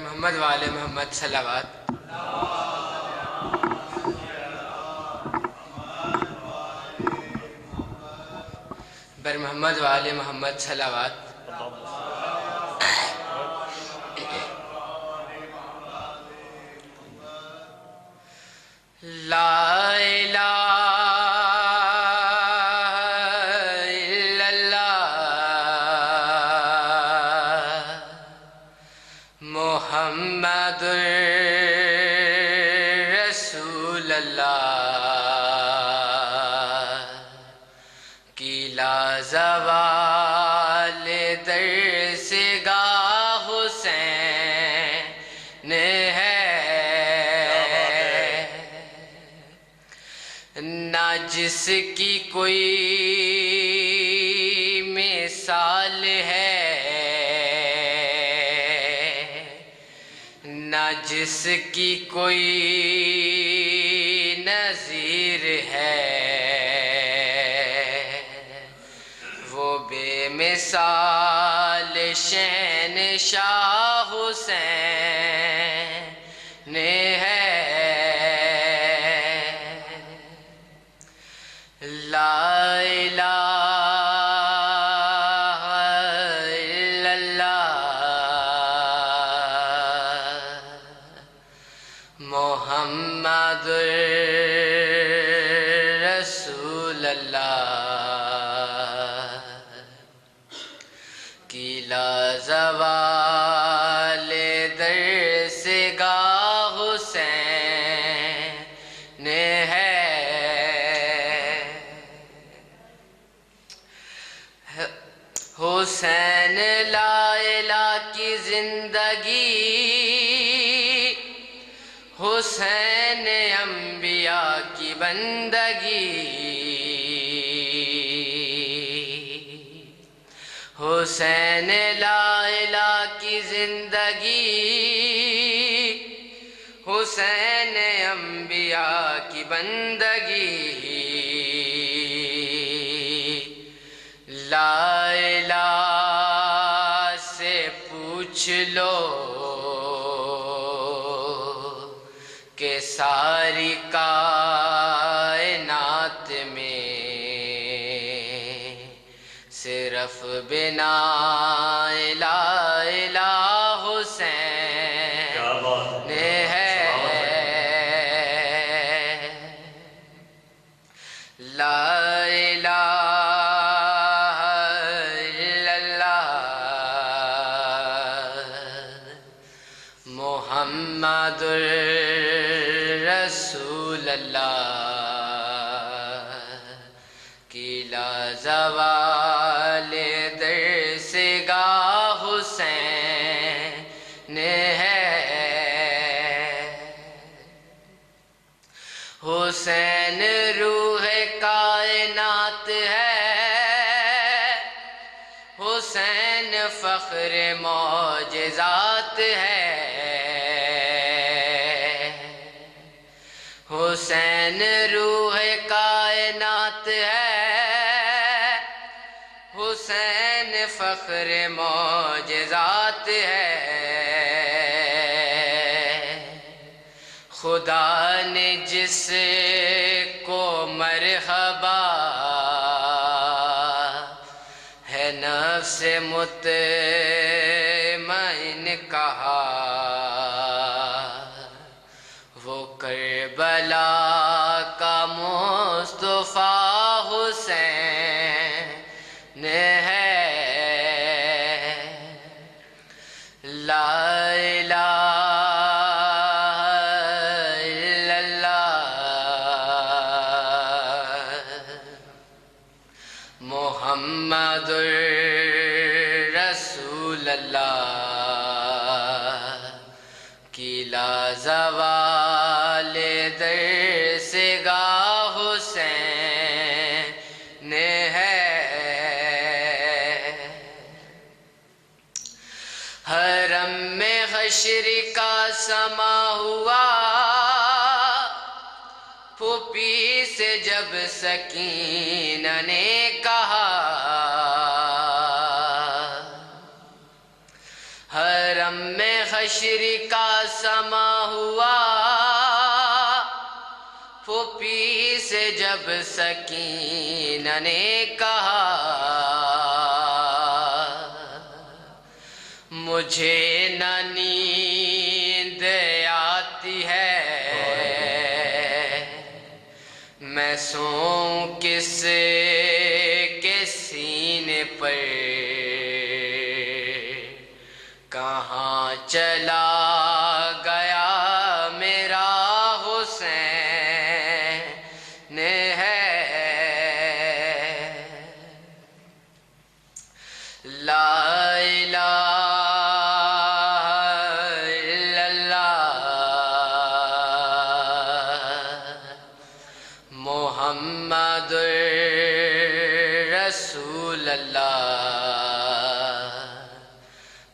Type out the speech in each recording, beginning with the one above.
محمد وآل محمد صلوات. بر محمد وآل محمد صلوات. لا الہ الا اللہ محمد رسول اللہ کی لا زوال درس گاہ حسین ہے، نہ جس کی کوئی مثال ہے، نہ جس کی کوئی نظیر ہے، وہ بے مثال شہنشاہ حسین ہے. لا الہ الا اللہ محمد رسول اللہ کی لا زوال درس گاہ حسین ہے. حسین لا الہ کی زندگی، حسین انبیاء کی بندگی، حسین لا الہ کی زندگی، حسین انبیاء کی بندگی. لا الہ سے پوچھ لو کہ ساری کائنات میں صرف بنا لا الہ حسین ہے. لا الہ محمد رسول اللہ کی لا زوال درس گاہ حسین ہے. حسین روح کائنات ہے، حسین فخر معجزات ہے، حسین روح کائنات ہے، حسین فخر معجزات ہے. خدا نے جس کو مرحبا ہے نفس مطمئن کہا، وہ کربلا کا مصطفیٰ حسین ہے. لا الہ الا اللہ محمد رسول اللہ کی لا زوال درس گاہ حسین ہے. حرم میں حشر کا سما ہوا، پھوپھی سے جب سکینہ نے کہا، حرم میں حشر کا سما ہوا، پھوپھی سے جب سکینہ نے کہا مجھے نہ نیند آتی ہے، میں سوؤں کس کے سینے پر، کہاں چلا گیا میرا حسین ہے، لا الہ الا اللہ محمد رسول اللہ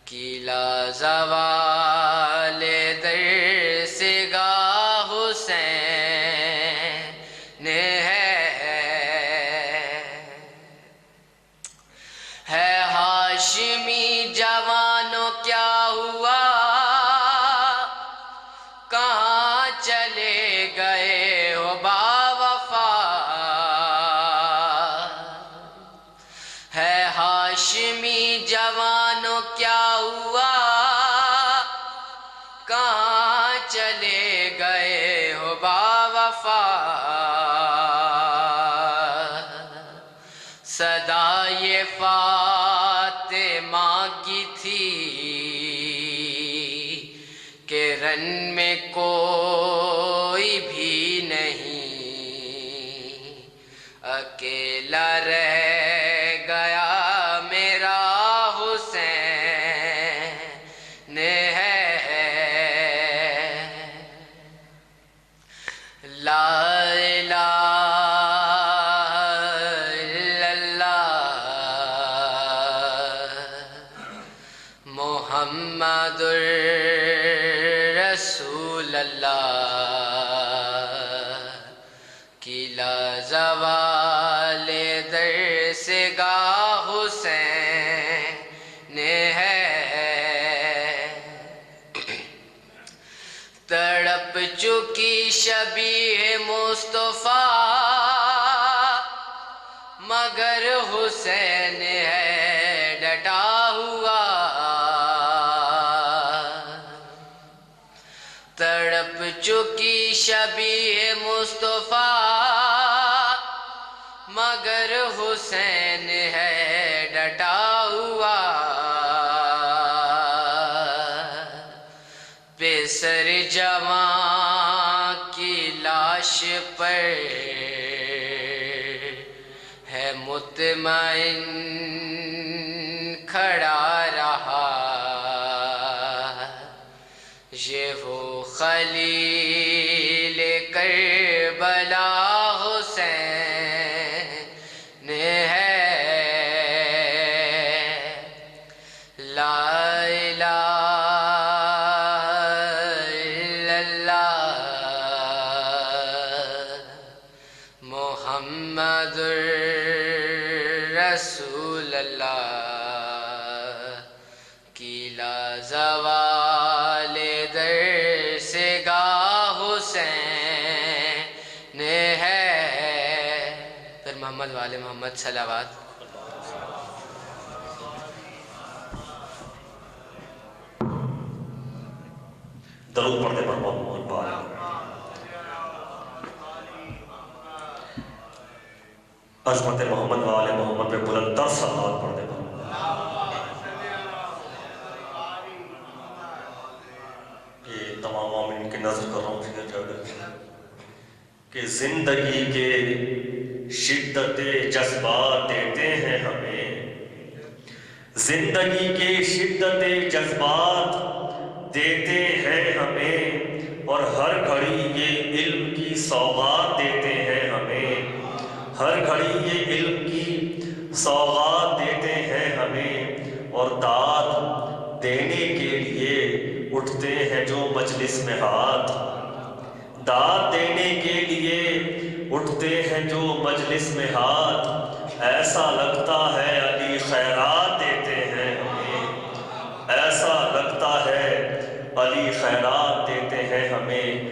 کی لا زوال در سے گاہ حسین ہے ہاشمی جوانوں کیا ہوا، کہاں چلے گئے ہو باوفا، ہے ہاشمی جوانوں کیا ہوا، کہاں چلے گئے ہو باوفا، صدا یہ فاطمہ کی تھی کہ رن میں کوئی بھی نہیں، اکیلا رہ گیا میرا حسین ہے، لا الہ الا اللہ محمد رسول اللہ کی لا زوال در سے گاہ حسین ہے، تڑپ چکی شبیہ مصطفیٰ مگر حسین ہے ڈٹا ہوا، تڑپ چکی شبیہ مصطفیٰ مگر حسین ہے ڈٹا ہوا، پیسر جوان کی لاش پر ہے مطمئن کھڑا رہا، یہ وہ خلیل کربلا حسین ہے، لا الہ الا اللہ محمد رسول اللہ کی لا زوال در سے گاہ حسین ہے، پھر محمد والے محمد صلوات۔ درود پڑھتے پر محمد والے عظمت محمد والے محمد پہ بلند تر صلوات پڑھتے پر یہ تمام مومن کی نظر کر رہا ہوں کہ زندگی کے شدت جذبات دیتے ہیں ہمیں، زندگی کے شدت جذبات دیتے ہیں ہمیں، اور ہر گھڑی یہ علم کی سوغات دیتے ہیں ہمیں، ہر گھڑی یہ علم کی سوغات دیتے ہیں ہمیں، اور داد دینے کے لیے اٹھتے ہیں جو مجلس میں ہاتھ، داد دینے کے لیے اٹھتے ہیں جو مجلس میں ہاتھ، ایسا لگتا ہے علی خیرات دیتے ہیں ہمیں، ایسا لگتا ہے علی خیرات دیتے ہیں ہمیں.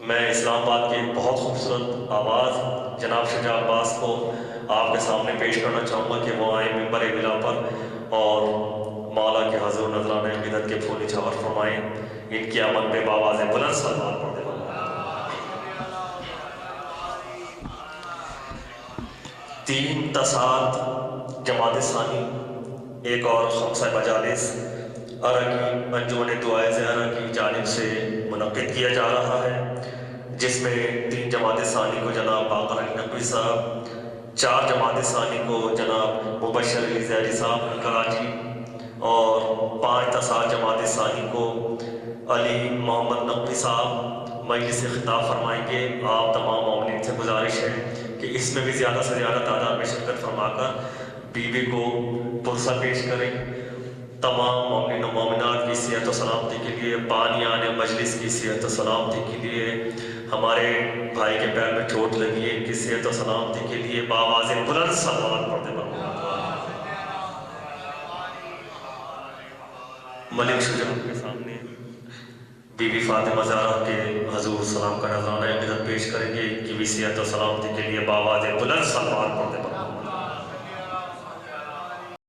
میں اسلام آباد کی ایک بہت خوبصورت آواز جناب شجاع عباس کو آپ کے سامنے پیش کرنا چاہوں گا کہ وہ آئیں ممبر بلا پر اور مولا کے حضور نذرانہ عقیدت کے پھول نچھاور فرمائیں. ان کی آمد پہ بآواز بلند صلوات پڑھتے ہیں. تین تصاعد جماعت ثانی، ایک اور خمسہ مجالس عرقی انجمن دعائے زہرا کی جانب سے منعقد کیا جا رہا ہے، جس میں 3 جماعت ثانی کو جناب باقر علی نقوی صاحب، 4 جماعت ثانی کو جناب مبشر علی زہری صاحب کراچی، اور 5 تصاعد جماعت ثانی کو علی محمد نقوی صاحب مجلس خطاب فرمائیں گے. آپ تمام مومنین سے گزارش ہے کہ اس میں بھی زیادہ سے زیادہ تعداد میں شرکت فرما کر بی بی کو پرسہ پیش کریں. تمام مومنین و مومنات کی صحت و سلامتی کے لیے، پانی آنے مجلس کی صحت و سلامتی کے لیے، ہمارے بھائی کے پیر میں چوٹ لگی ہے ان کی صحت و سلامتی کے لیے بآواز بلند صلوات پڑھتے بنو. ملک شجاع کے سامنے بی بی فاطمہ زہرا کے حضور سلام کا نذرانہ عقیدت پیش کریں گے. ان کی بھی صحت و سلامتی کے لیے بآواز بلند صلوات پڑھتے بنو.